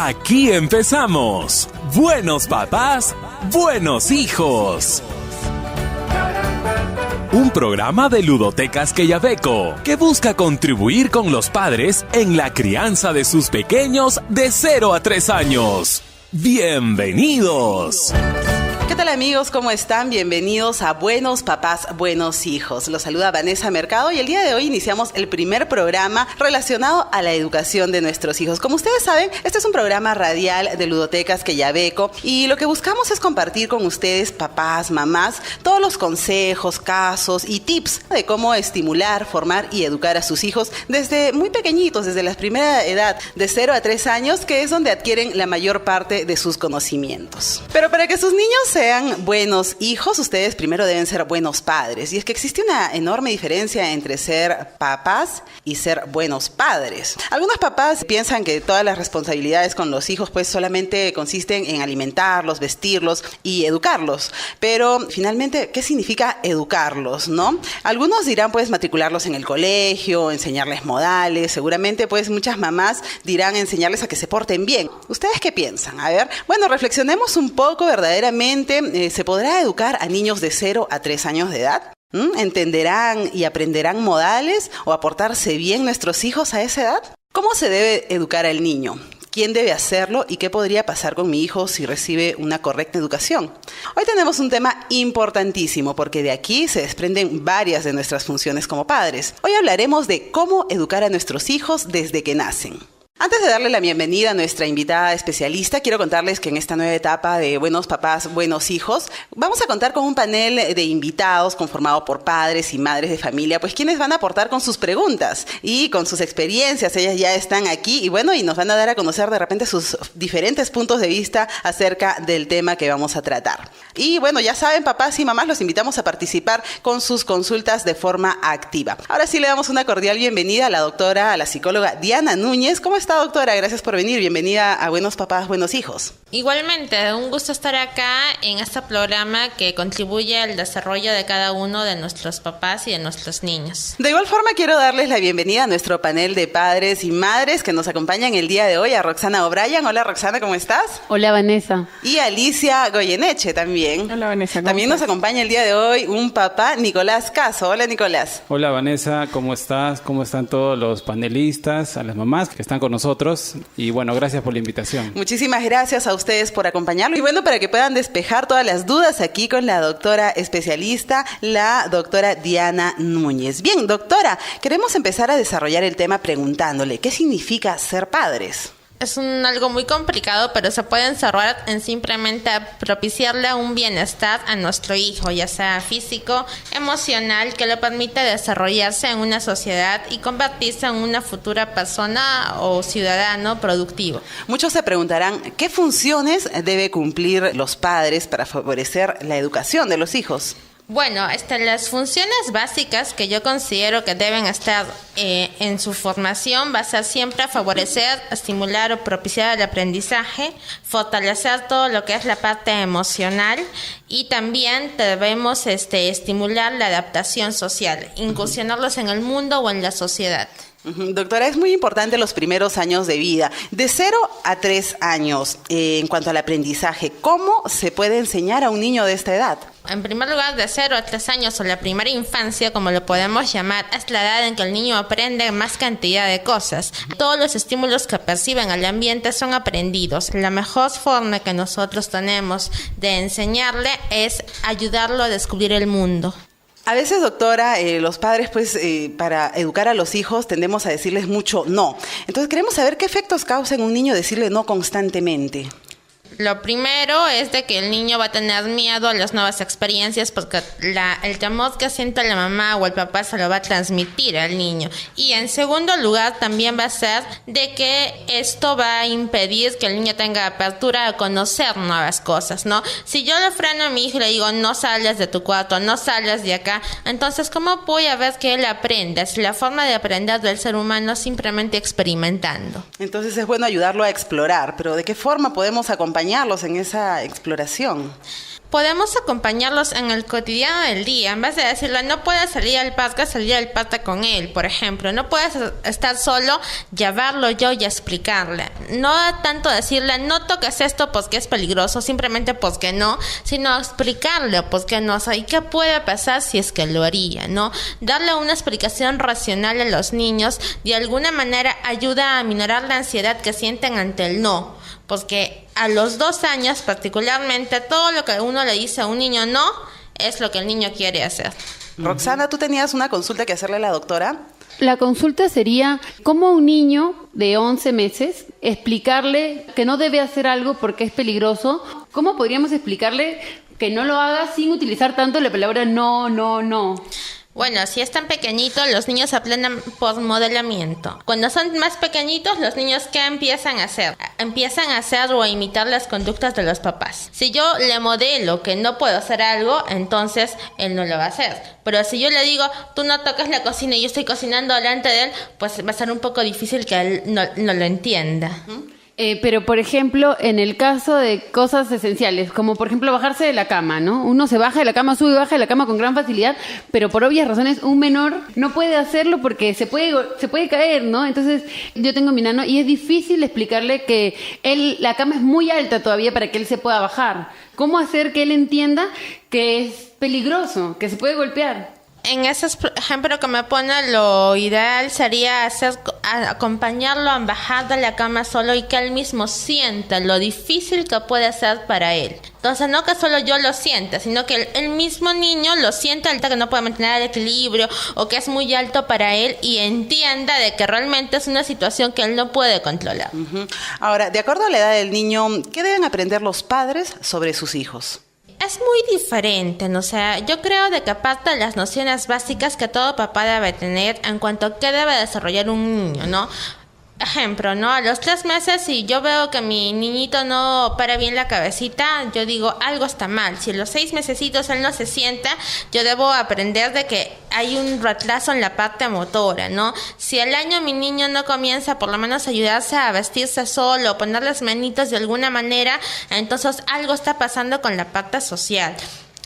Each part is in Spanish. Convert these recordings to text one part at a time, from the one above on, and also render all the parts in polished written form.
Aquí empezamos. Buenos papás, buenos hijos. Un programa de Ludotecas Quellaveco que busca contribuir con los padres en la crianza de sus pequeños de 0 a 3 años. ¡Bienvenidos! ¿Qué tal, amigos? ¿Cómo están? Bienvenidos a Buenos Papás, Buenos Hijos. Los saluda Vanessa Mercado y el día de hoy iniciamos el primer programa relacionado a la educación de nuestros hijos. Como ustedes saben, este es un programa radial de Ludotecas Quellaveco y lo que buscamos es compartir con ustedes, papás, mamás, todos los consejos, casos y tips de cómo estimular, formar y educar a sus hijos desde muy pequeñitos, desde la primera edad de 0 a 3 años, que es donde adquieren la mayor parte de sus conocimientos. Pero para que sus niños sean buenos hijos, ustedes primero deben ser buenos padres. Y es que existe una enorme diferencia entre ser papás y ser buenos padres. Algunos papás piensan que todas las responsabilidades con los hijos pues solamente consisten en alimentarlos, vestirlos y educarlos. Pero finalmente, ¿qué significa educarlos, no? Algunos dirán pues matricularlos en el colegio, enseñarles modales. Seguramente pues muchas mamás dirán enseñarles a que se porten bien. ¿Ustedes qué piensan? A ver, bueno, reflexionemos un poco verdaderamente. ¿Se podrá educar a niños de 0 a 3 años de edad? ¿Entenderán y aprenderán modales o a portarse bien nuestros hijos a esa edad? ¿Cómo se debe educar al niño? ¿Quién debe hacerlo y qué podría pasar con mi hijo si recibe una correcta educación? Hoy tenemos un tema importantísimo porque de aquí se desprenden varias de nuestras funciones como padres. Hoy hablaremos de cómo educar a nuestros hijos desde que nacen. Antes de darle la bienvenida a nuestra invitada especialista, quiero contarles que en esta nueva etapa de Buenos Papás, Buenos Hijos, vamos a contar con un panel de invitados conformado por padres y madres de familia, pues quienes van a aportar con sus preguntas y con sus experiencias. Ellas ya están aquí y nos van a dar a conocer de repente sus diferentes puntos de vista acerca del tema que vamos a tratar. Y ya saben, papás y mamás, los invitamos a participar con sus consultas de forma activa. Ahora sí le damos una cordial bienvenida a la psicóloga Diana Núñez. ¿Cómo está, doctora? Gracias por venir. Bienvenida a Buenos Papás, Buenos Hijos. Igualmente, un gusto estar acá en este programa que contribuye al desarrollo de cada uno de nuestros papás y de nuestros niños. De igual forma, quiero darles la bienvenida a nuestro panel de padres y madres que nos acompañan el día de hoy, a Roxana O'Brien. Hola, Roxana, ¿cómo estás? Hola, Vanessa. Y a Alicia Goyeneche también. Hola, Vanessa. También nos acompaña el día de hoy un papá, Nicolás Caso. Hola, Nicolás. Hola, Vanessa, ¿cómo estás? ¿Cómo están todos los panelistas, a las mamás que están con nosotros? Y gracias por la invitación. Muchísimas gracias a ustedes por acompañarlo. Y para que puedan despejar todas las dudas aquí con la doctora especialista, la doctora Diana Núñez. Bien, doctora, queremos empezar a desarrollar el tema preguntándole, ¿qué significa ser padres? Es algo muy complicado, pero se puede encerrar en simplemente propiciarle un bienestar a nuestro hijo, ya sea físico, emocional, que le permite desarrollarse en una sociedad y convertirse en una futura persona o ciudadano productivo. Muchos se preguntarán, ¿qué funciones debe cumplir los padres para favorecer la educación de los hijos? Las funciones básicas que yo considero que deben estar en su formación va a ser siempre favorecer, estimular o propiciar el aprendizaje, fortalecer todo lo que es la parte emocional y también debemos estimular la adaptación social, incursionarlos en el mundo o en la sociedad. Doctora, es muy importante los primeros años de vida, de 0 a 3 años, en cuanto al aprendizaje. ¿Cómo se puede enseñar a un niño de esta edad? En primer lugar, de 0 a 3 años o la primera infancia, como lo podemos llamar, es la edad en que el niño aprende más cantidad de cosas. Todos los estímulos que perciben al ambiente son aprendidos. La mejor forma que nosotros tenemos de enseñarle es ayudarlo a descubrir el mundo. A veces, doctora, los padres, para educar a los hijos tendemos a decirles mucho no. Entonces, queremos saber qué efectos causa en un niño decirle no constantemente. Lo primero es de que el niño va a tener miedo a las nuevas experiencias porque el temor que siente la mamá o el papá se lo va a transmitir al niño. Y en segundo lugar también va a ser de que esto va a impedir que el niño tenga apertura a conocer nuevas cosas, ¿no? Si yo le freno a mi hijo y le digo no sales de tu cuarto, no sales de acá, entonces ¿cómo voy a ver que él aprenda? Si la forma de aprender del ser humano es simplemente experimentando. Entonces es bueno ayudarlo a explorar, pero ¿de qué forma podemos acompañarlos en esa exploración? Podemos acompañarlos en el cotidiano del día. En vez de decirle, no puedes salir al parque con él, por ejemplo. No puedes estar solo, llevarlo yo y explicarle. No tanto decirle, no toques esto porque es peligroso, simplemente porque no, sino explicarle porque no. O sea, ¿y qué puede pasar si es que lo haría, no? Darle una explicación racional a los niños de alguna manera ayuda a minorar la ansiedad que sienten ante el no. Porque a los 2 años particularmente todo lo que uno le dice a un niño no es lo que el niño quiere hacer. Roxana, ¿tú tenías una consulta que hacerle a la doctora? La consulta sería, ¿cómo a un niño de 11 meses explicarle que no debe hacer algo porque es peligroso? ¿Cómo podríamos explicarle que no lo haga sin utilizar tanto la palabra no, no, no? Bueno, si es tan pequeñito, los niños aprenden por modelamiento. Cuando son más pequeñitos, los niños, ¿qué empiezan a hacer? Empiezan a hacer o a imitar las conductas de los papás. Si yo le modelo que no puedo hacer algo, entonces él no lo va a hacer. Pero si yo le digo, tú no tocas la cocina y yo estoy cocinando delante de él, pues va a ser un poco difícil que él no lo entienda. Pero, por ejemplo, en el caso de cosas esenciales, como por ejemplo bajarse de la cama, ¿no? Uno se baja de la cama, sube y baja de la cama con gran facilidad, pero por obvias razones un menor no puede hacerlo porque se puede caer, ¿no? Entonces, yo tengo mi nano y es difícil explicarle que la cama es muy alta todavía para que él se pueda bajar. ¿Cómo hacer que él entienda que es peligroso, que se puede golpear? En ese ejemplo que me pone, lo ideal sería acompañarlo a bajar de la cama solo y que él mismo sienta lo difícil que puede ser para él. Entonces, no que solo yo lo sienta, sino que el mismo niño lo sienta, que no puede mantener el equilibrio o que es muy alto para él y entienda de que realmente es una situación que él no puede controlar. Uh-huh. Ahora, de acuerdo a la edad del niño, ¿qué deben aprender los padres sobre sus hijos? Es muy diferente, ¿no? O sea, yo creo de que aparte de las nociones básicas que todo papá debe tener en cuanto a qué debe desarrollar un niño, ¿no? Ejemplo, ¿no? A los 3 meses, si yo veo que mi niñito no para bien la cabecita, yo digo, algo está mal. Si a los 6 mesecitos él no se sienta, yo debo aprender de que hay un retraso en la parte motora, ¿no? Si al año mi niño no comienza por lo menos a ayudarse a vestirse solo, poner las manitos de alguna manera, entonces algo está pasando con la parte social.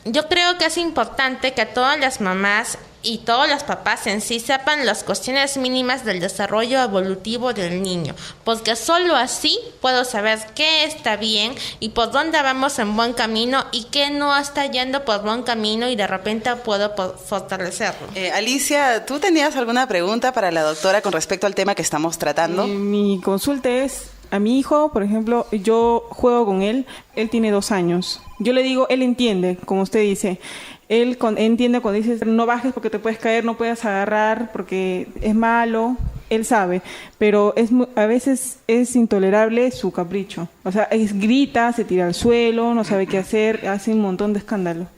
Yo creo que es importante que todas las mamás y todos los papás en sí sepan las cuestiones mínimas del desarrollo evolutivo del niño, porque solo así puedo saber qué está bien y por dónde vamos en buen camino y qué no está yendo por buen camino y de repente puedo fortalecerlo. Alicia, ¿tú tenías alguna pregunta para la doctora con respecto al tema que estamos tratando? Mi consulta es, a mi hijo, por ejemplo, yo juego con él tiene 2 años. Yo le digo, él entiende, como usted dice. Él entiende cuando dices, no bajes porque te puedes caer, no puedes agarrar porque es malo. Él sabe, pero a veces es intolerable su capricho. O sea, grita, se tira al suelo, no sabe qué hacer, hace un montón de escándalo.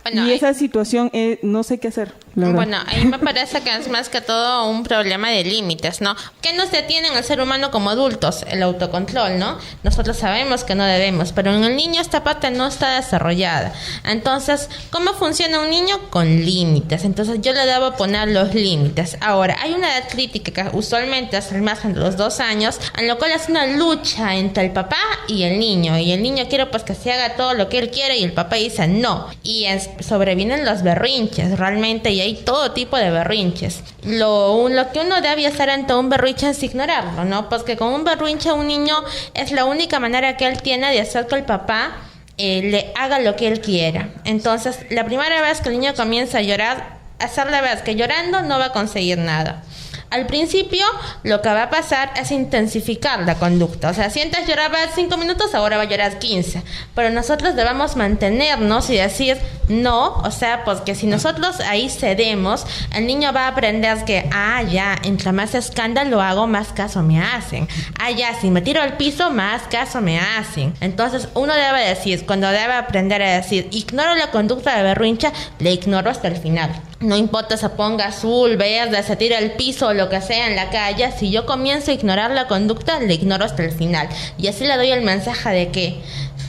Bueno, y esa situación no sé qué hacer. Bueno, ahí me parece que es más que todo un problema de límites, ¿no? ¿Qué nos detienen al ser humano como adultos? El autocontrol, ¿no? Nosotros sabemos que no debemos, pero en el niño esta parte no está desarrollada. Entonces, ¿cómo funciona un niño? Con límites. Entonces, yo le debo poner los límites. Ahora, hay una edad crítica que usualmente es el margen de los 2 años, en lo cual es una lucha entre el papá y el niño. Y el niño quiere pues que se haga todo lo que él quiere y el papá dice no. Y sobrevienen los berrinches, realmente, y hay todo tipo de berrinches. Lo que uno debe hacer ante un berrinche es ignorarlo, ¿no? Porque con un berrinche un niño es la única manera que él tiene de hacer que el papá le haga lo que él quiera. Entonces, la primera vez que el niño comienza a llorar, hacerle ver que llorando no va a conseguir nada. Al principio, lo que va a pasar es intensificar la conducta. O sea, si antes lloraba 5 minutos, ahora va a llorar 15. Pero nosotros debemos mantenernos y decir no. O sea, porque si nosotros ahí cedemos, el niño va a aprender que, ya, entre más escándalo hago, más caso me hacen. Ya, si me tiro al piso, más caso me hacen. Entonces, uno debe decir, cuando debe aprender a decir, ignoro la conducta de berrincha, le ignoro hasta el final. No importa se ponga azul, verde, se tira al piso o lo que sea en la calle, si yo comienzo a ignorar la conducta, le ignoro hasta el final. Y así le doy el mensaje de que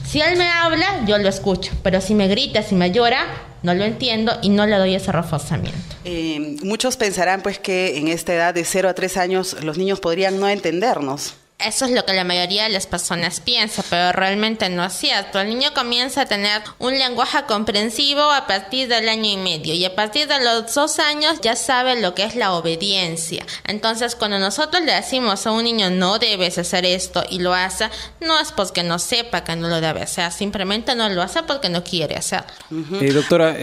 si él me habla, yo lo escucho, pero si me grita, si me llora, no lo entiendo y no le doy ese reforzamiento. Muchos pensarán pues que en esta edad de 0 a 3 años los niños podrían no entendernos. Eso es lo que la mayoría de las personas piensa, pero realmente no es cierto. El niño comienza a tener un lenguaje comprensivo a partir del 1.5 años y a partir de los 2 años ya sabe lo que es la obediencia. Entonces, cuando nosotros le decimos a un niño no debes hacer esto y lo hace, no es porque no sepa que no lo debe hacer, simplemente no lo hace porque no quiere hacerlo. Doctora,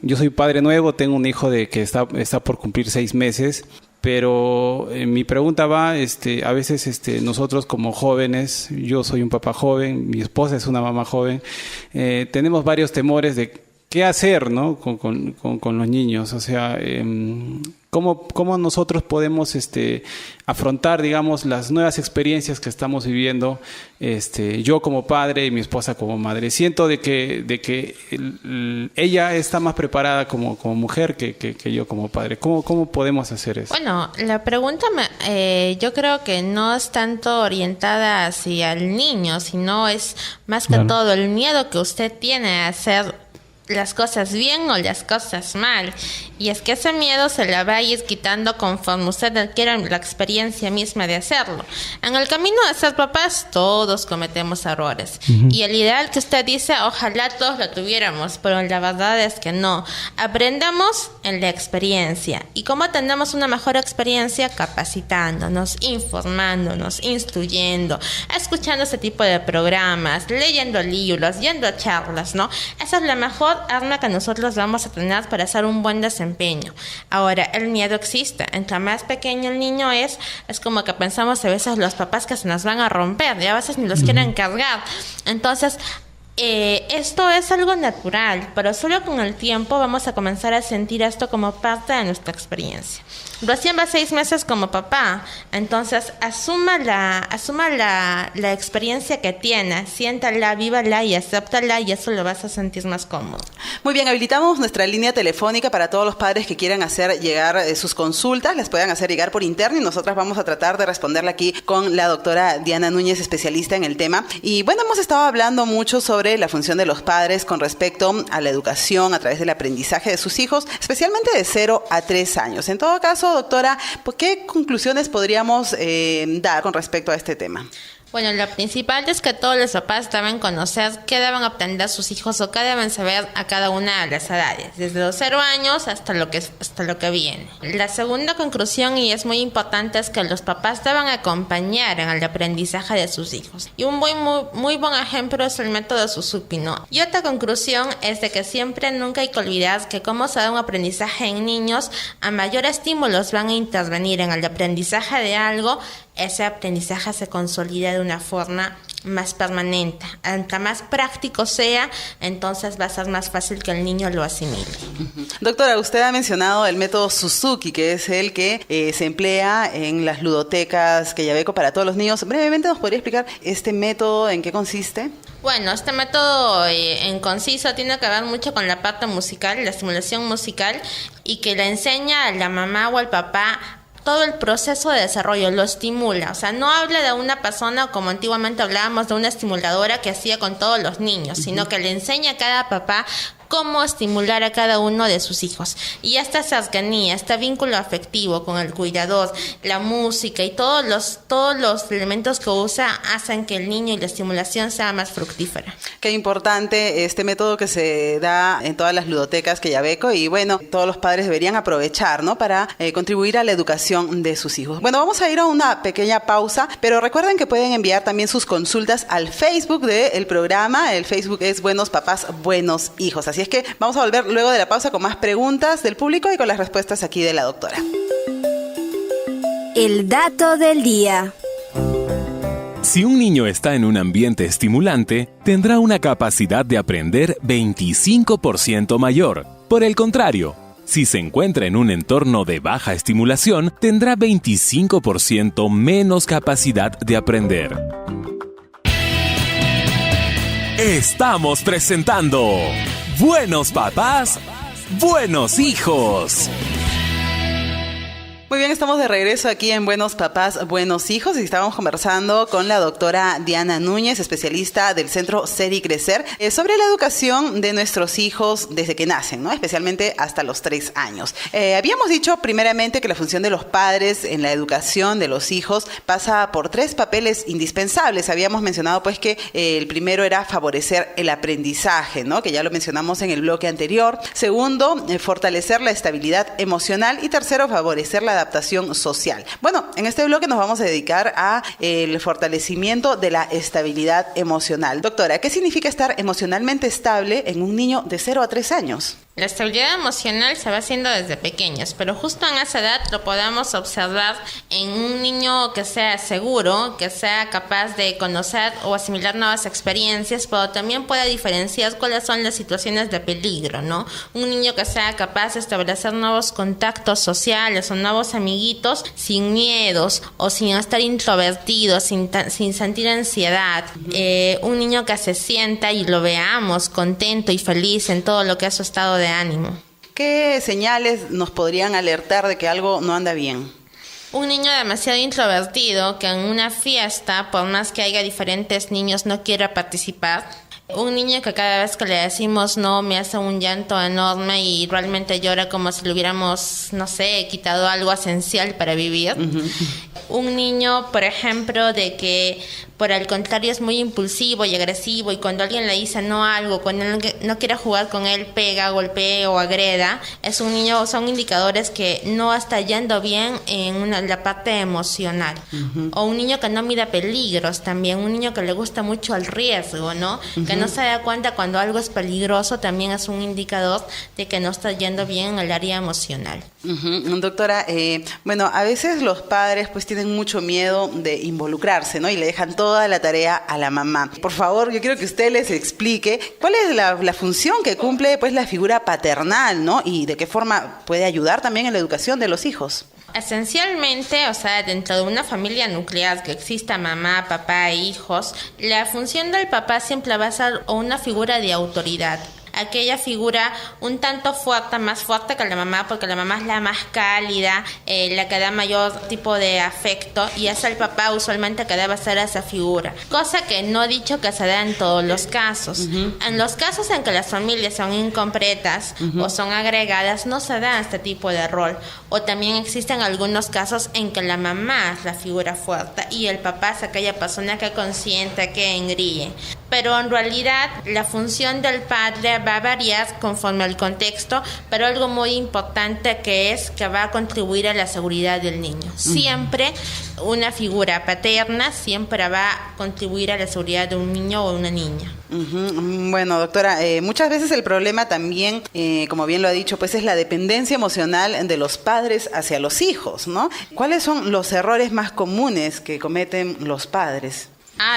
yo soy padre nuevo, tengo un hijo que está por cumplir 6 meses. Pero mi pregunta va, a veces nosotros como jóvenes, yo soy un papá joven, mi esposa es una mamá joven, tenemos varios temores de qué hacer, ¿no? con los niños. O sea, ¿cómo nosotros podemos afrontar, digamos, las nuevas experiencias que estamos viviendo, yo como padre y mi esposa como madre? Siento de que ella está más preparada como mujer que yo como padre. ¿Cómo podemos hacer eso? Bueno, la pregunta yo creo que no es tanto orientada hacia el niño, sino es más que todo el miedo que usted tiene a hacer las cosas bien o las cosas mal, y es que ese miedo se la va a ir quitando conforme usted adquiera la experiencia misma de hacerlo. En el camino de ser papás todos cometemos errores, y el ideal que usted dice, ojalá todos lo tuviéramos, pero la verdad es que no. Aprendamos en la experiencia. ¿Y cómo tenemos una mejor experiencia? Capacitándonos, informándonos, instruyendo, escuchando ese tipo de programas, leyendo libros, yendo a charlas, ¿no? Esa es la mejor arma que nosotros vamos a tener para hacer un buen desempeño. Ahora, el miedo existe. Entre más pequeño el niño es como que pensamos a veces los papás que se nos van a romper y a veces ni los quieren cargar. Entonces, esto es algo natural, pero solo con el tiempo vamos a comenzar a sentir esto como parte de nuestra experiencia. Recién va 6 meses como papá, entonces asuma la experiencia que tiene, siéntala, vívala y acéptala, y eso lo vas a sentir más cómodo. Muy bien, habilitamos nuestra línea telefónica para todos los padres que quieran hacer llegar sus consultas, las puedan hacer llegar por interno, y nosotras vamos a tratar de responderla aquí con la doctora Diana Núñez, especialista en el tema. Y bueno, hemos estado hablando mucho sobre la función de los padres con respecto a la educación a través del aprendizaje de sus hijos, especialmente de 0 a 3 años. En todo caso, doctora, ¿por qué conclusiones podríamos dar con respecto a este tema? Bueno, lo principal es que todos los papás deben conocer qué deben aprender sus hijos o qué deben saber a cada una de las edades, desde los 0 años hasta lo que viene. La segunda conclusión, y es muy importante, es que los papás deben acompañar en el aprendizaje de sus hijos. Y un muy buen ejemplo es el método Suzuki, ¿no? Y otra conclusión es de que siempre nunca hay que olvidar que como se da un aprendizaje en niños, a mayor estímulos van a intervenir en el aprendizaje de algo, ese aprendizaje se consolida de una forma más permanente. Entre más práctico sea, entonces va a ser más fácil que el niño lo asimile. Doctora, usted ha mencionado el método Suzuki, que es el que se emplea en las ludotecas Quellaveco para todos los niños. Brevemente, ¿nos podría explicar este método, en qué consiste? Bueno, este método en conciso tiene que ver mucho con la parte musical, la estimulación musical, y que le enseña a la mamá o al papá todo el proceso de desarrollo, lo estimula. O sea, no habla de una persona como antiguamente hablábamos de una estimuladora que hacía con todos los niños, sino que le enseña a cada papá cómo estimular a cada uno de sus hijos. Y esta cercanía, este vínculo afectivo con el cuidador, la música y todos los elementos que usa hacen que el niño y la estimulación sea más fructífera. Qué importante este método que se da en todas las ludotecas Quellaveco, y bueno, todos los padres deberían aprovechar, ¿no?, para contribuir a la educación de sus hijos. Bueno, vamos a ir a una pequeña pausa, pero recuerden que pueden enviar también sus consultas al Facebook del programa. El Facebook es Buenos Papás, Buenos Hijos. Así es que vamos a volver luego de la pausa con más preguntas del público y con las respuestas aquí de la doctora. El dato del día. Si un niño está en un ambiente estimulante, tendrá una capacidad de aprender 25% mayor. Por el contrario, si se encuentra en un entorno de baja estimulación, tendrá 25% menos capacidad de aprender. Estamos presentando Buenos Papás, Buenos Hijos. Muy bien, estamos de regreso aquí en Buenos Papás, Buenos Hijos y estábamos conversando con la doctora Diana Núñez, especialista del Centro Ser y Crecer, sobre la educación de nuestros hijos desde que nacen, ¿no? Especialmente hasta los 3 años. Habíamos dicho primeramente que la función de los padres en la educación de los hijos pasa por 3 papeles indispensables. Habíamos mencionado pues que el primero era favorecer el aprendizaje, ¿no? Que ya lo mencionamos en el bloque anterior. Segundo, fortalecer la estabilidad emocional y tercero, favorecer la adaptación social. Bueno, en este bloque nos vamos a dedicar a el fortalecimiento de la estabilidad emocional. Doctora, ¿qué significa estar emocionalmente estable en un niño de 0 a 3 años? La estabilidad emocional se va haciendo desde pequeños, pero justo en esa edad lo podemos observar en un niño que sea seguro, que sea capaz de conocer o asimilar nuevas experiencias, pero también pueda diferenciar cuáles son las situaciones de peligro, ¿no? Un niño que sea capaz de establecer nuevos contactos sociales o nuevos amiguitos sin miedos o sin estar introvertido, sin sentir ansiedad. Un niño que se sienta y lo veamos contento y feliz en todo lo que es su estado de ánimo. ¿Qué señales nos podrían alertar de que algo no anda bien? Un niño demasiado introvertido que en una fiesta, por más que haya diferentes niños, no quiera participar. Un niño que cada vez que le decimos no me hace un llanto enorme y realmente llora como si le hubiéramos, no sé, quitado algo esencial para vivir. Un niño, por ejemplo, de que por el contrario es muy impulsivo y agresivo y cuando alguien le dice no a algo, cuando él no quiere jugar con él, pega, golpea o agreda, es un niño, son indicadores que no está yendo bien en la parte emocional. O un niño que no mira peligros también, un niño que le gusta mucho el riesgo, ¿no? Que no se da cuenta cuando algo es peligroso, también es un indicador de que no está yendo bien en el área emocional. Doctora, bueno, a veces los padres pues tienen mucho miedo de involucrarse, ¿no? Y le dejan toda la tarea a la mamá. Por favor, yo quiero que usted les explique cuál es la función que cumple pues la figura paternal, ¿no? Y de qué forma puede ayudar también en la educación de los hijos. Esencialmente, o sea, dentro de una familia nuclear que exista mamá, papá e hijos, la función del papá siempre va a ser una figura de autoridad. Aquella figura un tanto fuerte, más fuerte que la mamá, porque la mamá es la más cálida, la que da mayor tipo de afecto, y es el papá usualmente que debe ser esa figura. Cosa que no he dicho que se da en todos los casos. En los casos en que las familias son incompletas o son agregadas, no se da este tipo de rol. O también existen algunos casos en que la mamá es la figura fuerte y el papá es aquella persona que consiente, que engríe. Pero en realidad la función del padre va a variar conforme al contexto, pero algo muy importante que es que va a contribuir a la seguridad del niño. Siempre una figura paterna siempre va a contribuir a la seguridad de un niño o una niña. Bueno, doctora, muchas veces el problema también, como bien lo ha dicho, pues es la dependencia emocional de los padres hacia los hijos, ¿no? ¿Cuáles son los errores más comunes que cometen los padres?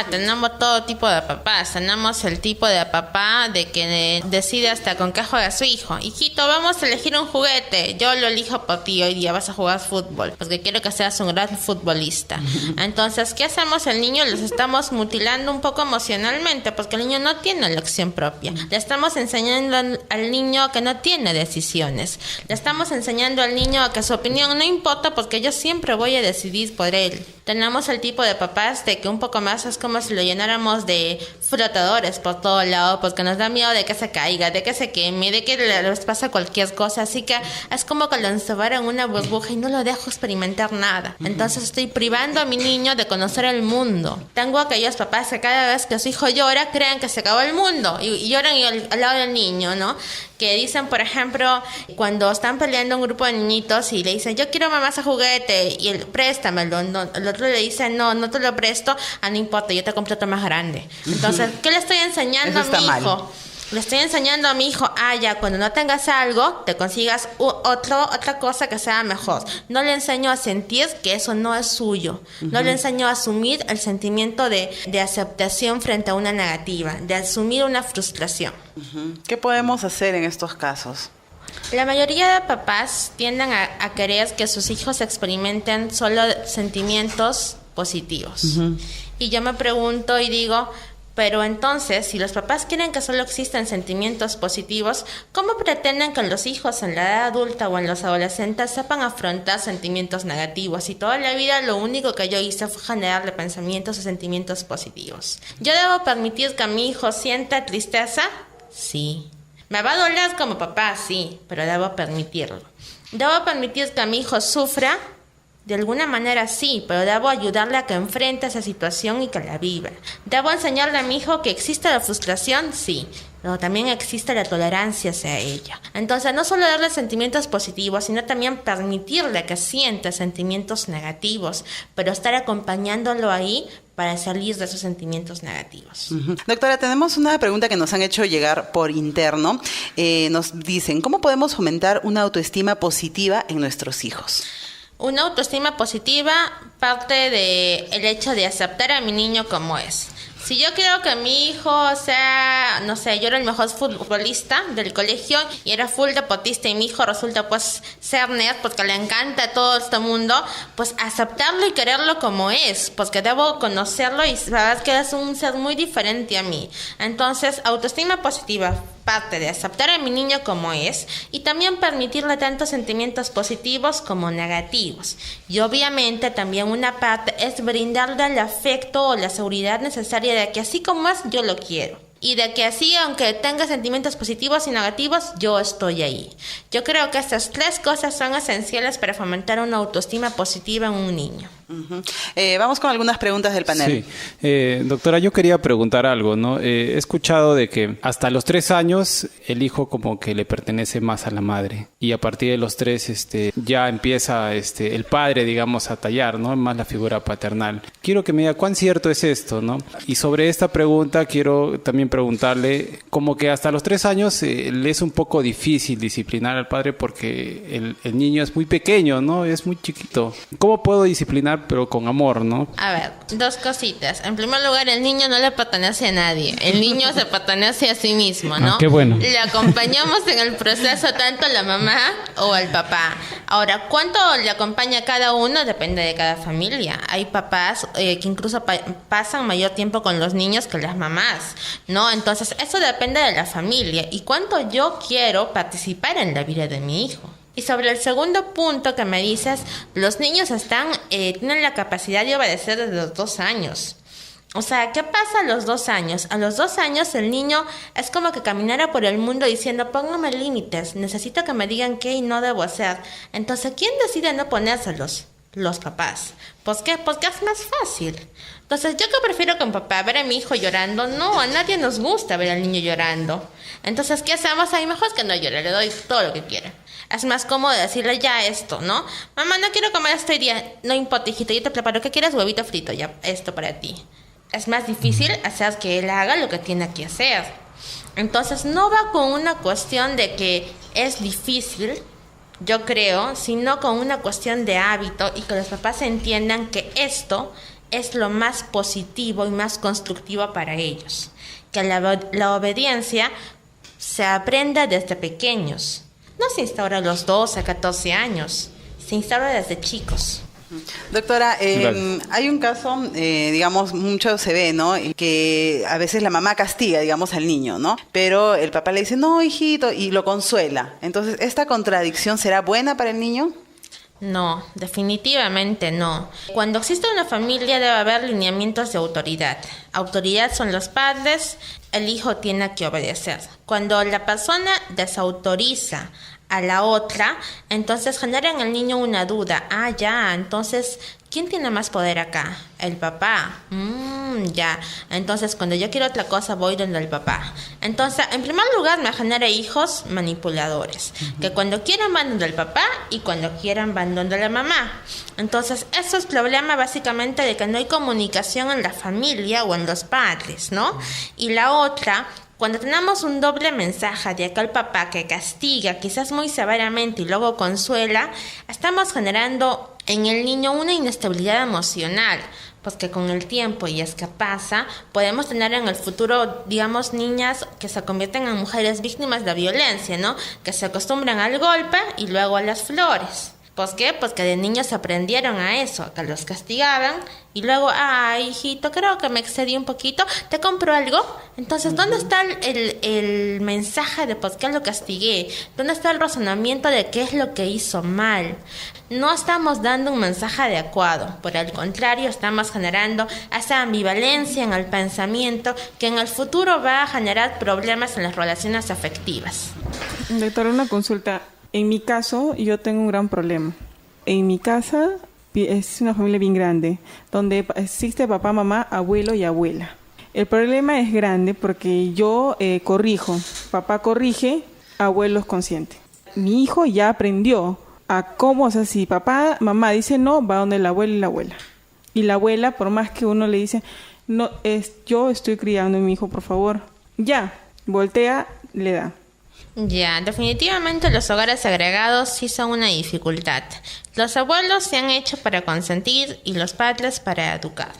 Tenemos todo tipo de papás. Tenemos el tipo de papá de que decide hasta con qué juega su hijo. Hijito, vamos a elegir un juguete. Yo lo elijo por ti, hoy día vas a jugar fútbol, porque quiero que seas un gran futbolista. Entonces, ¿qué hacemos? El niño les estamos mutilando un poco emocionalmente, porque el niño no tiene elección propia. Le estamos enseñando al niño que no tiene decisiones. Le estamos enseñando al niño a que su opinión no importa, porque yo siempre voy a decidir por él. Tenemos el tipo de papás de que un poco más es como si lo llenáramos de flotadores por todo lado, porque nos da miedo de que se caiga, de que se queme, de que les pasa cualquier cosa. Así que es como que lo encerrara en una burbuja y no lo dejo experimentar nada. Entonces estoy privando a mi niño de conocer el mundo. Tengo aquellos papás que cada vez que su hijo llora creen que se acabó el mundo y lloran al lado del niño, ¿no? Que dicen, por ejemplo, cuando están peleando un grupo de niñitos y le dicen, yo quiero mamá ese juguete, y él, préstamelo, no, el otro le dice, no te lo presto, no importa, yo te compro otro más grande. Entonces, ¿qué le estoy enseñando a mi hijo? Le estoy enseñando a mi hijo, ya cuando no tengas algo, te consigas otra cosa que sea mejor. No le enseño a sentir que eso no es suyo. No le enseño a asumir el sentimiento de aceptación frente a una negativa, de asumir una frustración. ¿Qué podemos hacer en estos casos? La mayoría de papás tienden a querer que sus hijos experimenten solo sentimientos positivos. Y yo me pregunto y digo, Pero entonces, si los papás quieren que solo existan sentimientos positivos, ¿cómo pretenden que los hijos en la edad adulta o en los adolescentes sepan afrontar sentimientos negativos? Y toda la vida lo único que yo hice fue generarle pensamientos y sentimientos positivos. ¿Yo debo permitir que mi hijo sienta tristeza? Sí. ¿Me va a doler como papá? Sí, pero debo permitirlo. ¿Debo permitir que mi hijo sufra? De alguna manera sí, pero debo ayudarle a que enfrente esa situación y que la viva. ¿Debo enseñarle a mi hijo que existe la frustración? Sí, pero también existe la tolerancia hacia ella. Entonces, no solo darle sentimientos positivos, sino también permitirle que sienta sentimientos negativos, pero estar acompañándolo ahí para salir de esos sentimientos negativos. Doctora, tenemos una pregunta que nos han hecho llegar por interno. Nos dicen, ¿cómo podemos fomentar una autoestima positiva en nuestros hijos? Una autoestima positiva parte del hecho de aceptar a mi niño como es. Si yo quiero que mi hijo sea, no sé, yo era el mejor futbolista del colegio y era full deportista y mi hijo resulta pues ser nerd porque le encanta a todo este mundo, pues aceptarlo y quererlo como es, porque debo conocerlo y saber que es un ser muy diferente a mí. Entonces, autoestima positiva parte de aceptar a mi niño como es y también permitirle tanto sentimientos positivos como negativos. Y obviamente también una parte es brindarle el afecto o la seguridad necesaria de que así como es, yo lo quiero. Y de que así, aunque tenga sentimientos positivos y negativos, yo estoy ahí. Yo creo que estas tres cosas son esenciales para fomentar una autoestima positiva en un niño. Vamos con algunas preguntas del panel. Sí, doctora, yo quería preguntar algo, ¿no? He escuchado de que hasta los 3 años el hijo como que le pertenece más a la madre y a partir de los 3 ya empieza el padre, digamos, a tallar, ¿no? Más la figura paternal. Quiero que me diga cuán cierto es esto, ¿no? Y sobre esta pregunta quiero también preguntarle, como que hasta los 3 años le es un poco difícil disciplinar al padre porque el niño es muy pequeño, ¿no? Es muy chiquito. ¿Cómo puedo disciplinar pero con amor, ¿no? A ver, 2 cositas. En primer lugar, el niño no le pertenece a nadie. El niño se pertenece a sí mismo, ¿no? Qué bueno. Le acompañamos en el proceso tanto a la mamá o al papá. Ahora, ¿cuánto le acompaña a cada uno? Depende de cada familia. Hay papás que incluso pasan mayor tiempo con los niños que las mamás, ¿no? Entonces, eso depende de la familia y cuánto yo quiero participar en la vida de mi hijo. Y sobre el segundo punto que me dices, los niños tienen la capacidad de obedecer desde los 2 años. O sea, ¿qué pasa a los 2 años? A los 2 años el niño es como que caminara por el mundo diciendo, póngame límites, necesito que me digan qué y no debo hacer. Entonces, ¿quién decide no ponérselos? Los papás. ¿Por qué? Porque es más fácil. Entonces, ¿yo qué prefiero con papá? ¿Ver a mi hijo llorando? No, a nadie nos gusta ver al niño llorando. Entonces, ¿qué hacemos? Ahí mejor es que no llore, le doy todo lo que quiera. Es más cómodo decirle ya esto, ¿no? Mamá, no quiero comer este día. No importa, hijito, yo te preparo. ¿Qué quieres? Huevito frito, ya, esto para ti. Es más difícil hacer que él haga lo que tiene que hacer. Entonces, no va con una cuestión de que es difícil, yo creo, sino con una cuestión de hábito y que los papás entiendan que esto es lo más positivo y más constructivo para ellos. Que la obediencia se aprenda desde pequeños. No se instaura a los 12, 14 años, se instaura desde chicos. Doctora, hay un caso, digamos, mucho se ve, ¿no? Que a veces la mamá castiga, digamos, al niño, ¿no? Pero el papá le dice, no, hijito, y lo consuela. Entonces, ¿esta contradicción será buena para el niño? No, definitivamente no. Cuando existe una familia debe haber lineamientos de autoridad. Autoridad son los padres, el hijo tiene que obedecer. Cuando la persona desautoriza a la otra, entonces genera en el niño una duda. Ah, ya, entonces, ¿quién tiene más poder acá? El papá. Ya. Entonces, cuando yo quiero otra cosa, voy donde el papá. Entonces, en primer lugar, me genera hijos manipuladores. Que cuando quieran van donde el papá y cuando quieran van donde la mamá. Entonces, eso es problema básicamente de que no hay comunicación en la familia o en los padres, ¿no? Y la otra, cuando tenemos un doble mensaje de aquel papá que castiga quizás muy severamente y luego consuela, estamos generando en el niño una inestabilidad emocional, pues que con el tiempo, y es que pasa, podemos tener en el futuro, digamos, niñas que se convierten en mujeres víctimas de violencia, ¿no? Que se acostumbran al golpe y luego a las flores. ¿Pues qué? Pues que de niños aprendieron a eso, que los castigaban y luego, ay, hijito, creo que me excedí un poquito, ¿te compro algo? Entonces, ¿dónde está el mensaje de por qué lo castigué? ¿Dónde está el razonamiento de qué es lo que hizo mal? No estamos dando un mensaje adecuado, por el contrario, estamos generando esa ambivalencia en el pensamiento que en el futuro va a generar problemas en las relaciones afectivas. Doctora, una consulta. En mi caso, yo tengo un gran problema. En mi casa es una familia bien grande, donde existe papá, mamá, abuelo y abuela. El problema es grande porque yo corrijo, papá corrige, abuelo es consciente. Mi hijo ya aprendió a cómo, o sea, si papá, mamá dice no, va donde el abuelo y la abuela. Y la abuela, por más que uno le dice, no, yo estoy criando a mi hijo, por favor, ya, voltea, le da. Ya, definitivamente los hogares segregados sí son una dificultad. Los abuelos se han hecho para consentir y los padres para educar.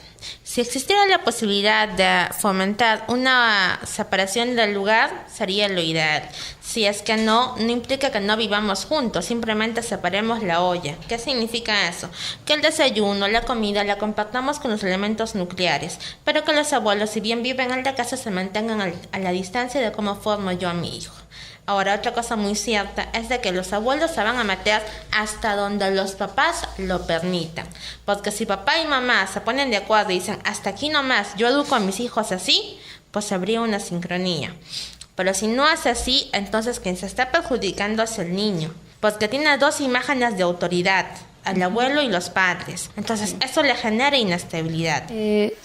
Si existiera la posibilidad de fomentar una separación del lugar, sería lo ideal. Si es que no implica que no vivamos juntos, simplemente separemos la olla. ¿Qué significa eso? Que el desayuno, la comida, la compartamos con los elementos nucleares, pero que los abuelos, si bien viven en la casa, se mantengan a la distancia de cómo formo yo a mi hijo. Ahora, otra cosa muy cierta es de que los abuelos se van a meter hasta donde los papás lo permitan. Porque si papá y mamá se ponen de acuerdo y dicen, hasta aquí nomás, yo educo a mis hijos así, pues habría una sincronía. Pero si no hace así, entonces quien se está perjudicando es el niño. Porque tiene dos imágenes de autoridad, al abuelo y los padres. Entonces, eso le genera inestabilidad.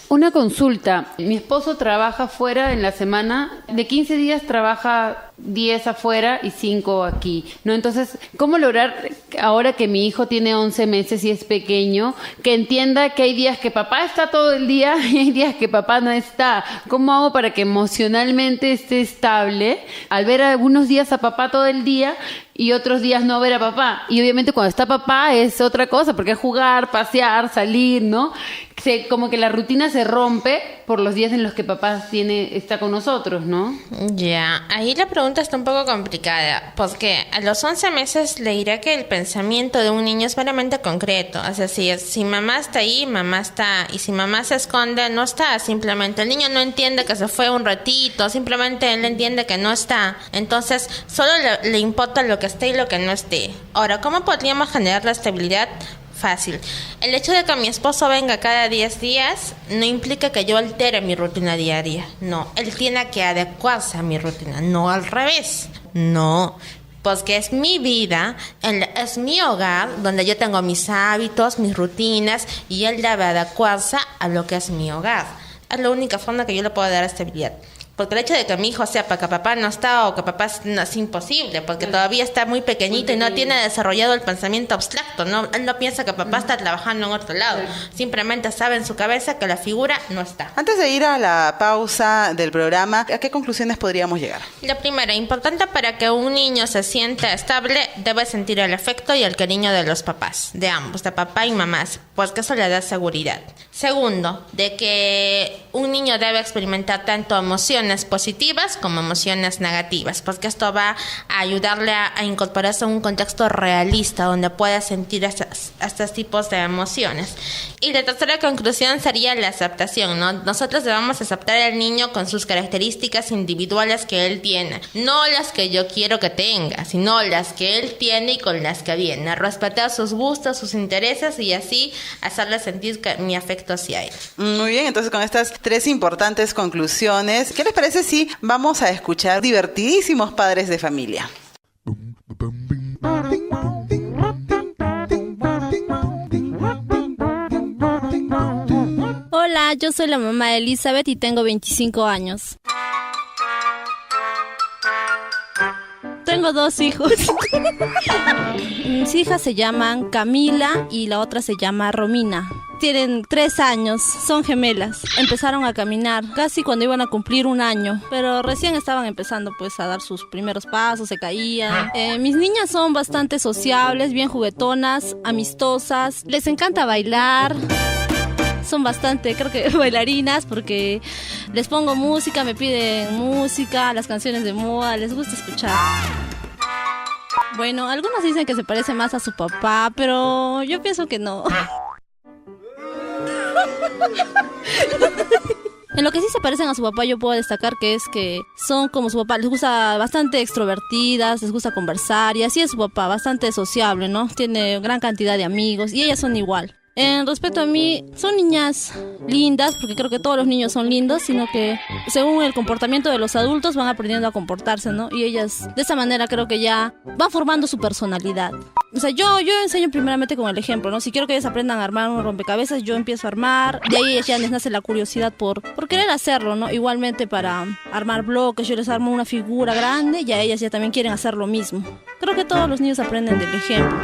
Una consulta. Mi esposo trabaja fuera en la semana. De 15 días trabaja 10 afuera y 5 aquí, ¿no? Entonces, ¿cómo lograr, ahora que mi hijo tiene 11 meses y es pequeño, que entienda que hay días que papá está todo el día y hay días que papá no está? ¿Cómo hago para que emocionalmente esté estable al ver algunos días a papá todo el día y otros días no ver a papá? Y obviamente cuando está papá es otra cosa, porque es jugar, pasear, salir, ¿no? Como que la rutina se rompe por los días en los que papá está con nosotros, ¿no? Ya, ahí la pregunta está un poco complicada, porque a los 11 meses le diré que el pensamiento de un niño es meramente concreto. Es decir, si mamá está ahí, mamá está, y si mamá se esconde, no está. Simplemente el niño no entiende que se fue un ratito, simplemente él entiende que no está. Entonces, solo le importa lo que esté y lo que no esté. Ahora, ¿cómo podríamos generar la estabilidad? Fácil. El hecho de que mi esposo venga cada 10 días no implica que yo altere mi rutina diaria. No, él tiene que adecuarse a mi rutina, no al revés. No, porque es mi vida, es mi hogar, donde yo tengo mis hábitos, mis rutinas, y él debe adecuarse a lo que es mi hogar. Es la única forma que yo le puedo dar estabilidad. Porque el hecho de que mi hijo sepa que papá no está o que papá no, es imposible, porque todavía está muy pequeñito y no tiene desarrollado el pensamiento abstracto, ¿no? Él no piensa que papá está trabajando en otro lado, simplemente sabe en su cabeza que la figura no está. Antes de ir a la pausa del programa, ¿a qué conclusiones podríamos llegar? La primera, importante para que un niño se sienta estable, debe sentir el afecto y el cariño de los papás, de ambos, de papá y mamás, porque eso le da seguridad. Segundo, de que un niño debe experimentar tanto emociones positivas como emociones negativas, porque esto va a ayudarle a incorporarse a un contexto realista donde pueda sentir estos tipos de emociones. Y la tercera conclusión sería la aceptación, ¿no? Nosotros debemos aceptar al niño con sus características individuales que él tiene, no las que yo quiero que tenga, sino las que él tiene y con las que viene. Respetar sus gustos, sus intereses y así hacerle sentir mi afecto hacia él. Muy bien, entonces con estas 3 importantes conclusiones, ¿qué les parece si vamos a escuchar divertidísimos padres de familia? Hola, yo soy la mamá de Elizabeth y tengo 25 años. Tengo 2 hijos. Mis hijas se llaman Camila y la otra se llama Romina. Tienen 3 años, son gemelas. Empezaron a caminar casi cuando iban a cumplir 1 año, pero recién estaban empezando pues a dar sus primeros pasos, se caían. Mis niñas son bastante sociables, bien juguetonas, amistosas, les encanta bailar. Son bastante, creo que bailarinas, porque les pongo música, me piden música, las canciones de moda, les gusta escuchar. Bueno, algunos dicen que se parece más a su papá, pero yo pienso que no. En lo que sí se parecen a su papá, yo puedo destacar que es que son como su papá, les gusta bastante extrovertidas, les gusta conversar, y así es su papá, bastante sociable, ¿no? Tiene gran cantidad de amigos y ellas son igual. En respecto a mí, son niñas lindas, porque creo que todos los niños son lindos, sino que según el comportamiento de los adultos van aprendiendo a comportarse, ¿no? Y ellas de esa manera creo que ya van formando su personalidad. O sea, yo enseño primeramente con el ejemplo, ¿no? Si quiero que ellas aprendan a armar un rompecabezas, yo empiezo a armar, de ahí ya les nace la curiosidad por querer hacerlo, ¿no? Igualmente para armar bloques, yo les armo una figura grande y a ellas ya también quieren hacer lo mismo. Creo que todos los niños aprenden del ejemplo.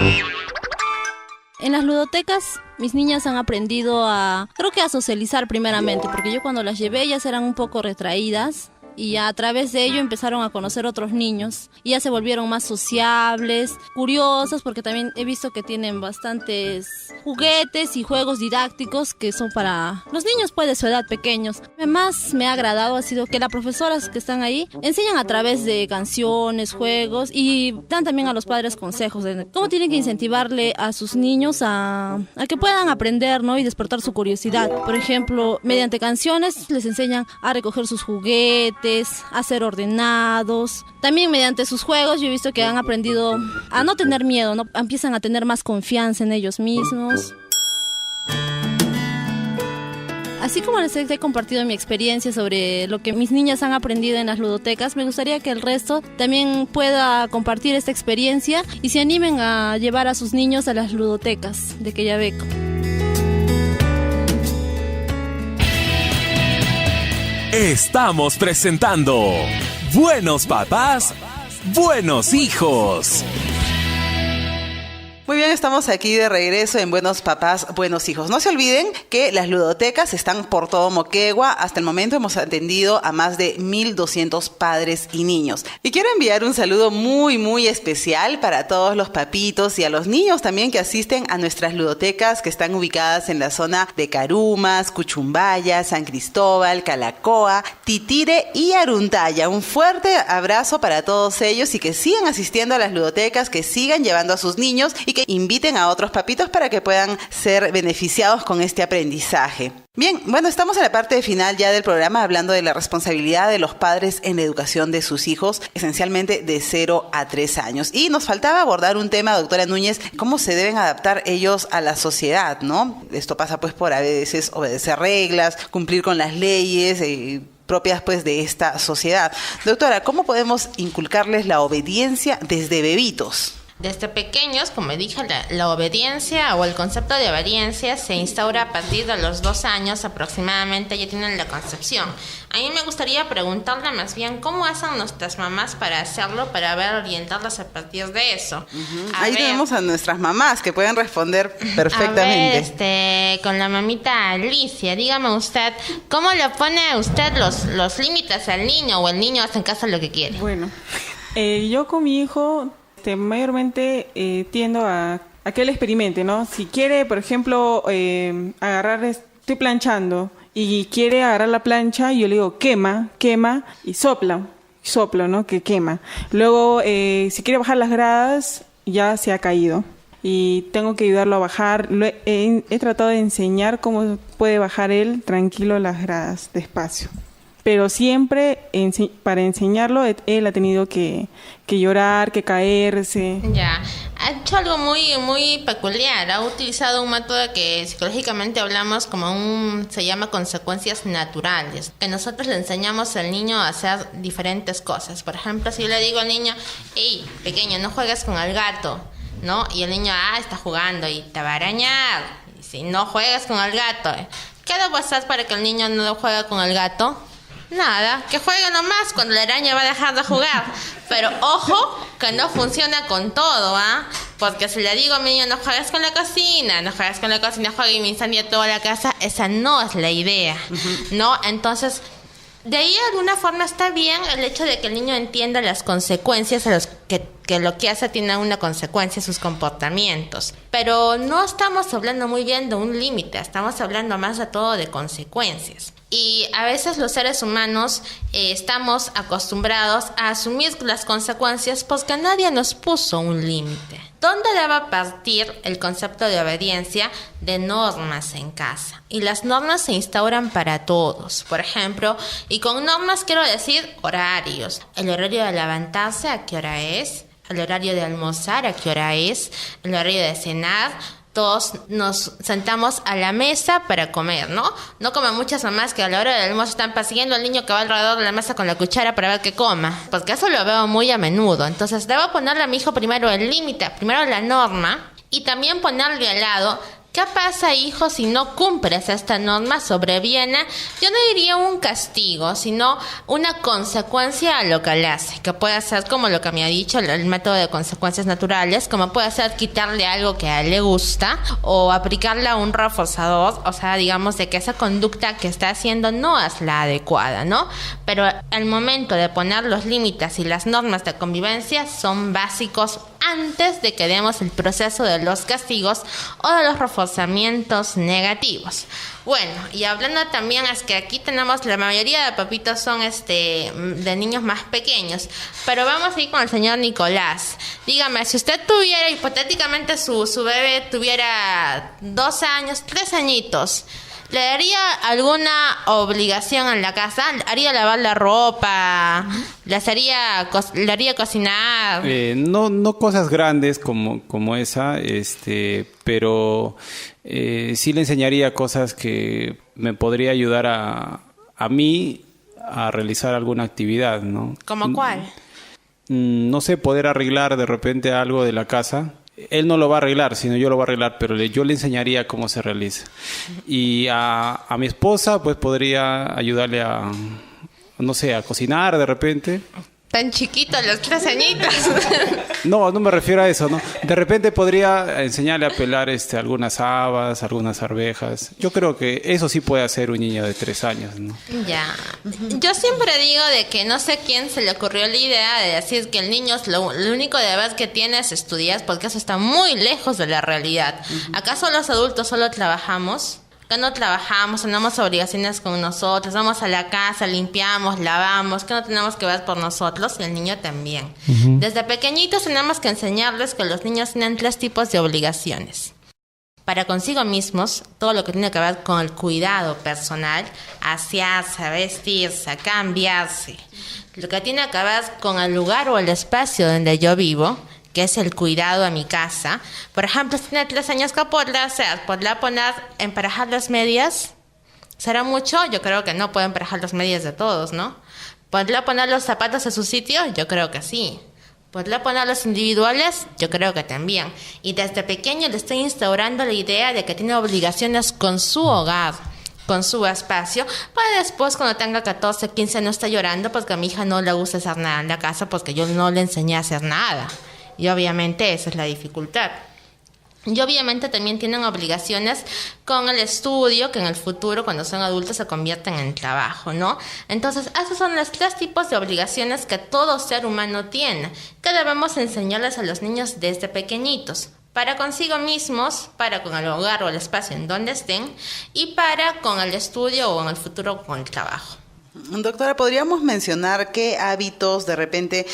En las ludotecas, mis niñas han aprendido creo que a socializar primeramente, porque yo cuando las llevé ellas eran un poco retraídas y a través de ello empezaron a conocer otros niños y ya se volvieron más sociables, curiosas, porque también he visto que tienen bastantes juguetes y juegos didácticos que son para los niños pues de su edad pequeños. Lo que más me ha agradado ha sido que las profesoras que están ahí enseñan a través de canciones, juegos y dan también a los padres consejos de cómo tienen que incentivarle a sus niños a que puedan aprender, ¿no? Y despertar su curiosidad. Por ejemplo, mediante canciones les enseñan a recoger sus juguetes, a ser ordenados. También mediante sus juegos yo he visto que han aprendido a no tener miedo, ¿no? Empiezan a tener más confianza en ellos mismos. Así como les he compartido mi experiencia sobre lo que mis niñas han aprendido en las ludotecas, me gustaría que el resto también pueda compartir esta experiencia y se animen a llevar a sus niños a las ludotecas de Quellaveco. Estamos presentando Buenos Papás, Buenos Hijos. Muy bien, estamos aquí de regreso en Buenos Papás, Buenos Hijos. No se olviden que las ludotecas están por todo Moquegua. Hasta el momento hemos atendido a más de 1,200 padres y niños. Y quiero enviar un saludo muy, muy especial para todos los papitos y a los niños también que asisten a nuestras ludotecas que están ubicadas en la zona de Carumas, Cuchumbaya, San Cristóbal, Calacoa, Titire y Aruntaya. Un fuerte abrazo para todos ellos y que sigan asistiendo a las ludotecas, que sigan llevando a sus niños y que inviten a otros papitos para que puedan ser beneficiados con este aprendizaje. Bien, bueno, estamos en la parte final ya del programa hablando de la responsabilidad de los padres en la educación de sus hijos, esencialmente de 0 a 3 años. Y nos faltaba abordar un tema, doctora Núñez, cómo se deben adaptar ellos a la sociedad, ¿no? Esto pasa pues por a veces obedecer reglas, cumplir con las leyes propias pues de esta sociedad. Doctora, ¿cómo podemos inculcarles la obediencia desde bebitos? Desde pequeños, como dije, la obediencia o el concepto de obediencia se instaura a partir de los 2 años aproximadamente, ya tienen la concepción. A mí me gustaría preguntarle más bien cómo hacen nuestras mamás para hacerlo, para orientarlas a partir de eso. Ahí tenemos a nuestras mamás que pueden responder perfectamente. A ver, con la mamita Alicia, dígame usted, ¿cómo le pone usted los límites al niño o el niño hace en casa lo que quiere? Bueno, yo con mi hijo mayormente tiendo a que él experimente, ¿no? Si quiere, por ejemplo, estoy planchando y quiere agarrar la plancha, yo le digo quema y soplo, ¿no? Que quema. Luego, si quiere bajar las gradas, ya se ha caído y tengo que ayudarlo a bajar. He tratado de enseñar cómo puede bajar él tranquilo las gradas, despacio. Pero siempre para enseñarlo él ha tenido que llorar, que caerse. Ya, ha hecho algo muy muy peculiar. Ha utilizado un método que psicológicamente hablamos como se llama consecuencias naturales. Que nosotros le enseñamos al niño a hacer diferentes cosas. Por ejemplo, si yo le digo al niño, hey, pequeño, no juegues con el gato, ¿no? Y el niño, está jugando y te va a arañar. Y si no juegas con el gato, ¿qué debo hacer para que el niño no juegue con el gato? Nada, que juegue nomás, cuando la araña va a dejar de jugar. Pero ojo, que no funciona con todo, Porque si le digo a mi niño, no juegues con la cocina, juega y me incendia toda la casa, esa no es la idea, ¿no? Entonces, de ahí de alguna forma está bien el hecho de que el niño entienda las consecuencias a las que lo que hace tiene una consecuencia en sus comportamientos. Pero no estamos hablando muy bien de un límite, estamos hablando más de todo de consecuencias. Y a veces los seres humanos estamos acostumbrados a asumir las consecuencias porque nadie nos puso un límite. ¿Dónde debe partir el concepto de obediencia? De normas en casa. Y las normas se instauran para todos. Por ejemplo, y con normas quiero decir horarios. El horario de levantarse, ¿a qué hora es? El horario de almorzar, ¿a qué hora es? El horario de cenar. Todos nos sentamos a la mesa para comer, ¿no? No como muchas mamás que a la hora del almuerzo están persiguiendo al niño que va alrededor de la mesa con la cuchara para ver qué coma. Porque eso lo veo muy a menudo. Entonces debo ponerle a mi hijo primero el límite, primero la norma, y también ponerle al lado: ¿qué pasa, hijo, si no cumples esta norma? Sobreviene, yo no diría un castigo, sino una consecuencia a lo que le hace, que puede ser como lo que me ha dicho el método de consecuencias naturales, como puede ser quitarle algo que a él le gusta o aplicarle a un reforzador, o sea, digamos de que esa conducta que está haciendo no es la adecuada, ¿no? Pero al momento de poner los límites y las normas de convivencia son básicos antes de que demos el proceso de los castigos o de los reforzamientos negativos. Bueno, y hablando también es que aquí tenemos, la mayoría de papitos son de niños más pequeños, pero vamos a ir con el señor Nicolás. Dígame, si usted tuviera, hipotéticamente su bebé tuviera 2 años, 3 añitos, ¿le daría alguna obligación en la casa? ¿Haría lavar la ropa? ¿Le haría cocinar? No cosas grandes como esa, pero sí le enseñaría cosas que me podría ayudar a mí a realizar alguna actividad, ¿no? ¿Cómo cuál? No sé, poder arreglar de repente algo de la casa. Él no lo va a arreglar, sino yo lo voy a arreglar, pero yo le enseñaría cómo se realiza. Y a mi esposa, pues podría ayudarle a, no sé, a cocinar de repente. Tan chiquitos los 3 añitos. No me refiero a eso, ¿no? De repente podría enseñarle a pelar algunas habas, algunas arvejas. Yo creo que eso sí puede hacer un niño de 3 años, ¿no? Ya. Yo siempre digo de que no sé quién se le ocurrió la idea de decir que el niño lo único deber que tiene es estudiar, porque eso está muy lejos de la realidad. ¿Acaso los adultos solo trabajamos? Que no trabajamos, tenemos obligaciones con nosotros, vamos a la casa, limpiamos, lavamos, que no tenemos que ver por nosotros, y el niño también. Desde pequeñitos tenemos que enseñarles que los niños tienen 3 tipos de obligaciones. Para consigo mismos, todo lo que tiene que ver con el cuidado personal, asearse, vestirse, cambiarse. Lo que tiene que ver con el lugar o el espacio donde yo vivo, que es el cuidado a mi casa. Por ejemplo, si tiene 3 años, ¿qué podrá hacer? ¿Podrá emparejar las medias? ¿Será mucho? Yo creo que no puede emparejar las medias de todos, ¿no? ¿Podrá poner los zapatos a su sitio? Yo creo que sí. ¿Podrá poner los individuales? Yo creo que también. Y desde pequeño le estoy instaurando la idea de que tiene obligaciones con su hogar, con su espacio, para después cuando tenga 14, 15 no esté llorando porque a mi hija no le gusta hacer nada en la casa porque yo no le enseñé a hacer nada. Y obviamente esa es la dificultad. Y obviamente también tienen obligaciones con el estudio, que en el futuro, cuando son adultos, se convierten en trabajo, ¿no? Entonces, esos son los 3 tipos de obligaciones que todo ser humano tiene, que debemos enseñarles a los niños desde pequeñitos, para consigo mismos, para con el hogar o el espacio en donde estén, y para con el estudio o en el futuro con el trabajo. Doctora, ¿podríamos mencionar qué hábitos de repente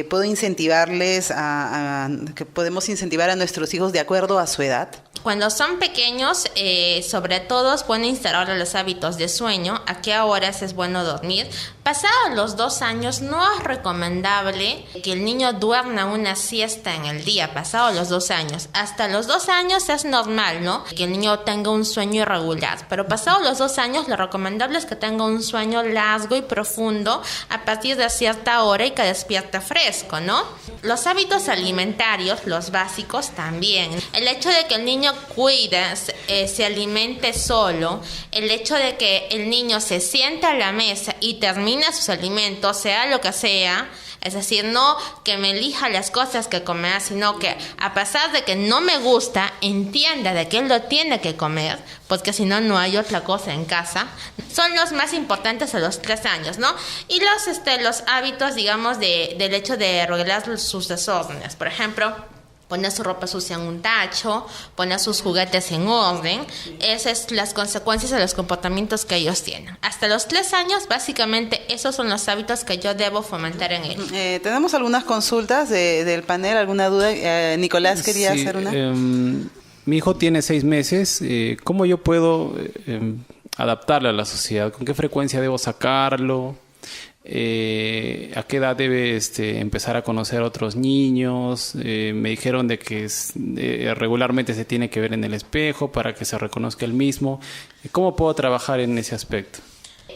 puedo incentivarles que podemos incentivar a nuestros hijos de acuerdo a su edad? Cuando son pequeños, sobre todo pueden instaurar los hábitos de sueño, a qué horas es bueno dormir. Pasados los 2 años, no es recomendable que el niño duerma una siesta en el día, pasados los 2 años. Hasta los 2 años es normal, ¿no?, que el niño tenga un sueño irregular, pero pasados los 2 años, lo recomendable es que tenga un sueño largo y profundo a partir de cierta hora y que despierte fresco, ¿no? Los hábitos alimentarios, los básicos también. El hecho de que el niño cuide, se alimente solo, el hecho de que el niño se siente a la mesa y termine sus alimentos, sea lo que sea, Es decir, no que me elija las cosas que comer, sino que a pesar de que no me gusta, entienda de que él lo tiene que comer, porque si no, no hay otra cosa en casa. Son los más importantes a los 3 años, ¿no? Y los hábitos, digamos, del hecho de arreglar sus desórdenes. Por ejemplo, poner su ropa sucia en un tacho, poner sus juguetes en orden. Esas son las consecuencias de los comportamientos que ellos tienen. Hasta los 3 años, básicamente, esos son los hábitos que yo debo fomentar en él. Tenemos algunas consultas del panel, ¿alguna duda? Nicolás quería hacer una. Mi hijo tiene 6 meses. ¿Cómo yo puedo adaptarle a la sociedad? ¿Con qué frecuencia debo sacarlo? ¿A qué edad debe empezar a conocer a otros niños? Me dijeron de que regularmente se tiene que ver en el espejo para que se reconozca el mismo. ¿Cómo puedo trabajar en ese aspecto?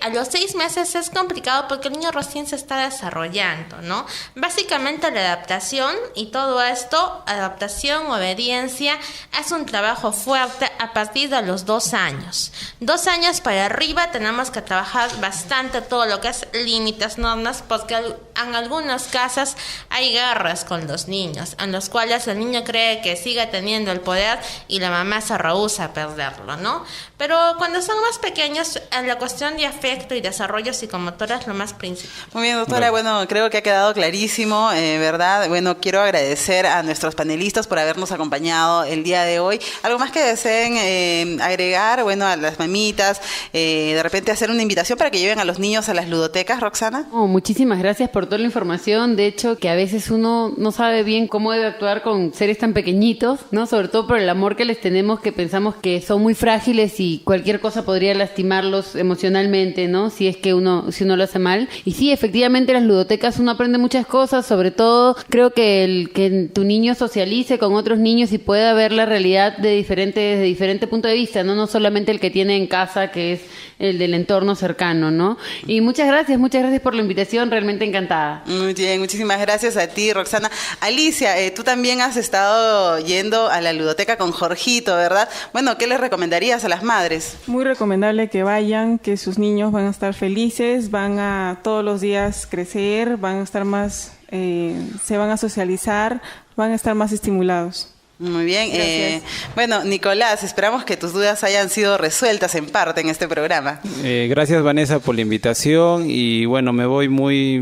A los 6 meses es complicado porque el niño recién se está desarrollando, ¿no? Básicamente la adaptación y todo esto, adaptación, obediencia, es un trabajo fuerte a partir de los 2 años. 2 años para arriba tenemos que trabajar bastante todo lo que es límites, normas, porque en algunas casas hay guerras con los niños, en los cuales el niño cree que sigue teniendo el poder y la mamá se rehúsa a perderlo, ¿no? Pero cuando son más pequeños, la cuestión de afecto y desarrollo psicomotor es lo más principal. Muy bien, doctora. Bueno, creo que ha quedado clarísimo, ¿verdad? Bueno, quiero agradecer a nuestros panelistas por habernos acompañado el día de hoy. ¿Algo más que deseen agregar? Bueno, a las mamitas, de repente hacer una invitación para que lleven a los niños a las ludotecas, Roxana. Muchísimas gracias por toda la información. De hecho, que a veces uno no sabe bien cómo debe actuar con seres tan pequeñitos, ¿no? Sobre todo por el amor que les tenemos, que pensamos que son muy frágiles y cualquier cosa podría lastimarlos emocionalmente, ¿no? Si uno lo hace mal. Y sí, efectivamente, las ludotecas uno aprende muchas cosas, sobre todo creo que que tu niño socialice con otros niños y pueda ver la realidad de diferente punto de vista, ¿no? No solamente el que tiene en casa, que es el del entorno cercano, ¿no? Y muchas gracias por la invitación, realmente encantada. Muy bien, muchísimas gracias a ti, Roxana. Alicia, tú también has estado yendo a la ludoteca con Jorgito, ¿verdad? Bueno, ¿qué les recomendarías a las madres? Muy recomendable que vayan, que sus niños van a estar felices, van a todos los días crecer, van a estar más, se van a socializar, van a estar más estimulados. Muy bien. Bueno, Nicolás, esperamos que tus dudas hayan sido resueltas en parte en este programa. Gracias, Vanessa, por la invitación y bueno, me voy muy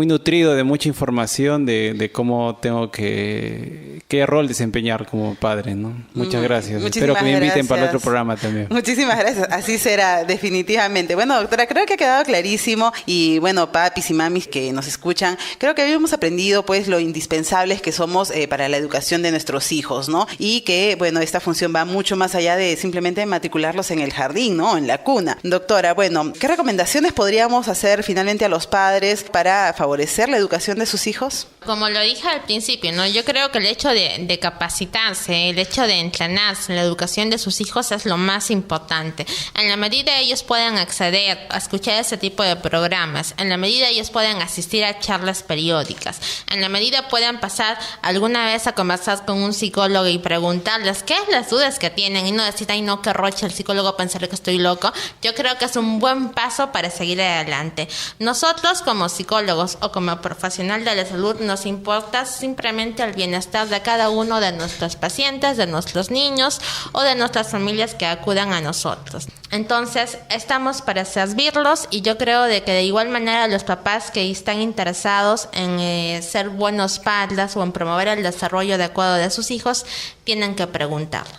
nutrido de mucha información de cómo tengo qué rol desempeñar como padre, ¿no? Muchas gracias. Espero que me inviten para el otro programa también. Muchísimas gracias. Así será, definitivamente. Bueno, doctora, creo que ha quedado clarísimo y bueno, papis y mamis que nos escuchan, creo que habíamos aprendido pues lo indispensables que somos para la educación de nuestros hijos, ¿no? Y que, bueno, esta función va mucho más allá de simplemente matricularlos en el jardín, ¿no? En la cuna. Doctora, bueno, ¿qué recomendaciones podríamos hacer finalmente a los padres para favorecer la educación de sus hijos? Como lo dije al principio, ¿no? Yo creo que el hecho de capacitarse, el hecho de entrenarse en la educación de sus hijos es lo más importante. En la medida ellos puedan acceder a escuchar ese tipo de programas, en la medida ellos puedan asistir a charlas periódicas, en la medida puedan pasar alguna vez a conversar con un psicólogo y preguntarles qué es las dudas que tienen y no decir, ay no, qué roche, el psicólogo pensará que estoy loco. Yo creo que es un buen paso para seguir adelante. Nosotros como psicólogos o como profesional de la salud nos importa simplemente el bienestar de cada uno de nuestros pacientes, de nuestros niños o de nuestras familias que acudan a nosotros. Entonces, estamos para servirlos y yo creo de que de igual manera los papás que están interesados en ser buenos padres o en promover el desarrollo adecuado de sus hijos, tienen que preguntarlo.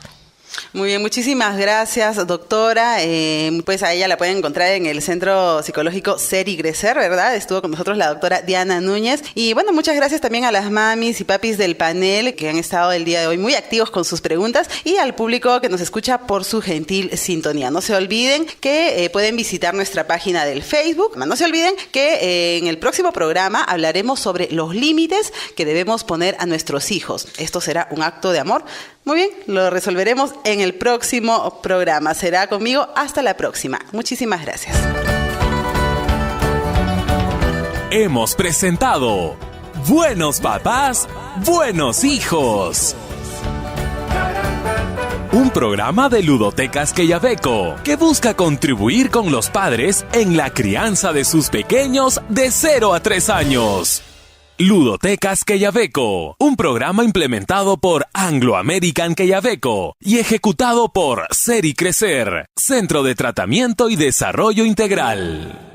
Muy bien, muchísimas gracias, doctora. Pues a ella la pueden encontrar en el Centro Psicológico Ser y Crecer, ¿verdad? Estuvo con nosotros la doctora Diana Núñez. Y bueno, muchas gracias también a las mamis y papis del panel que han estado el día de hoy muy activos con sus preguntas y al público que nos escucha por su gentil sintonía. No se olviden que pueden visitar nuestra página del Facebook. No se olviden que en el próximo programa hablaremos sobre los límites que debemos poner a nuestros hijos. Esto será un acto de amor. Muy bien, lo resolveremos en el próximo programa. Será conmigo hasta la próxima. Muchísimas gracias. Hemos presentado Buenos Papás, Buenos Hijos. Un programa de Ludotecas Quellaveco que busca contribuir con los padres en la crianza de sus pequeños de 0 a 3 años. Ludotecas Quellaveco, un programa implementado por Anglo American Quellaveco y ejecutado por Ser y Crecer, Centro de Tratamiento y Desarrollo Integral.